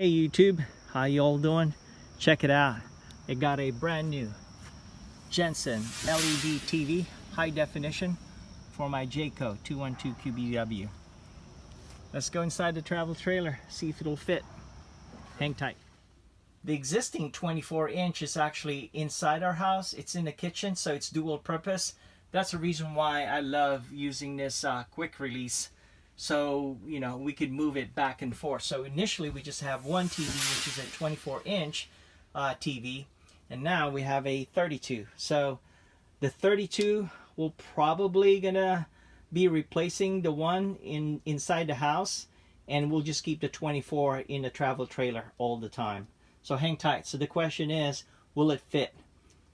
Hey YouTube, how you all doing? Check it out. I got a brand new Jensen LED TV, high definition, for my Jayco 212 QBW. Let's go inside the travel trailer, see if it'll fit. Hang tight. The existing 24-inch is actually inside our house. It's in the kitchen, so it's dual purpose. That's the reason why I love using this quick release. So, you know, we could move it back and forth. So initially we just have one TV, which is a 24-inch TV. And now we have a 32. So the 32 will probably gonna be replacing the one inside the house. And we'll just keep the 24 in the travel trailer all the time. So hang tight. So the question is, will it fit?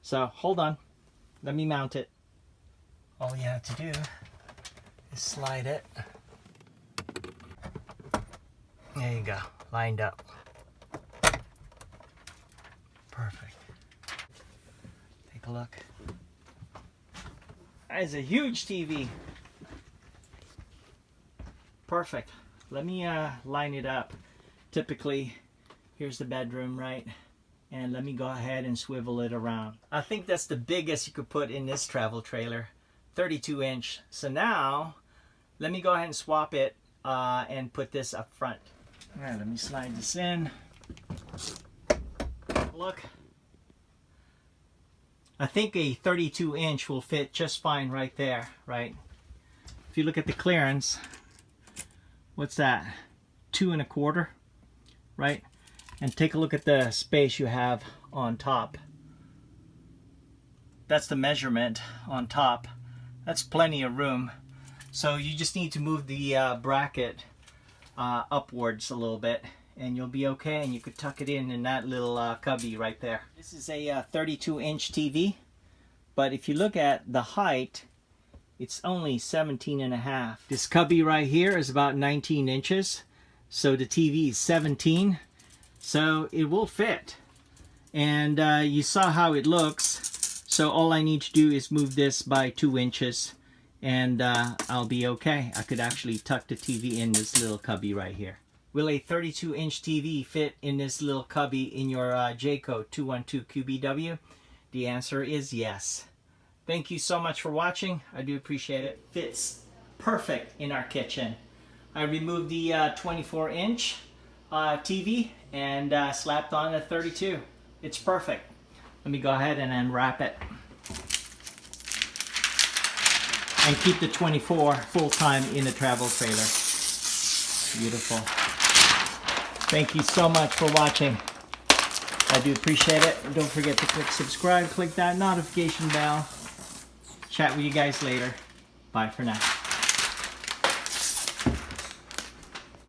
So hold on. Let me mount it. All you have to do is slide it. There you go, lined up. Perfect. Take a look. That is a huge TV. Perfect. Let me line it up. Typically, here's the bedroom, right? And let me go ahead and swivel it around. I think that's the biggest you could put in this travel trailer, 32-inch. So now, let me go ahead and swap it and put this up front. All right, let me slide this in. Look. I think a 32-inch will fit just fine right there, right? If you look at the clearance, what's that? 2 1/4, right? And take a look at the space you have on top. That's the measurement on top. That's plenty of room. So you just need to move the bracket upwards a little bit and you'll be okay, and you could tuck it in that little cubby right there. This is a 32-inch TV, but if you look at the height, it's only 17.5. This cubby right here is about 19 inches, so the TV is 17, so it will fit. And you saw how it looks, so all I need to do is move this by 2 inches and I'll be okay. I could actually tuck the TV in this little cubby right here. Will a 32-inch TV fit in this little cubby in your Jayco 212 QBW? The answer is yes. Thank you so much for watching. I do appreciate it. Fits perfect in our kitchen. I removed the 24-inch TV and slapped on a 32. It's perfect. Let me go ahead and unwrap it. And keep the 24 full-time in the travel trailer. Beautiful. Thank you so much for watching. I do appreciate it. Don't forget to click subscribe, click that notification bell. Chat with you guys later. Bye for now.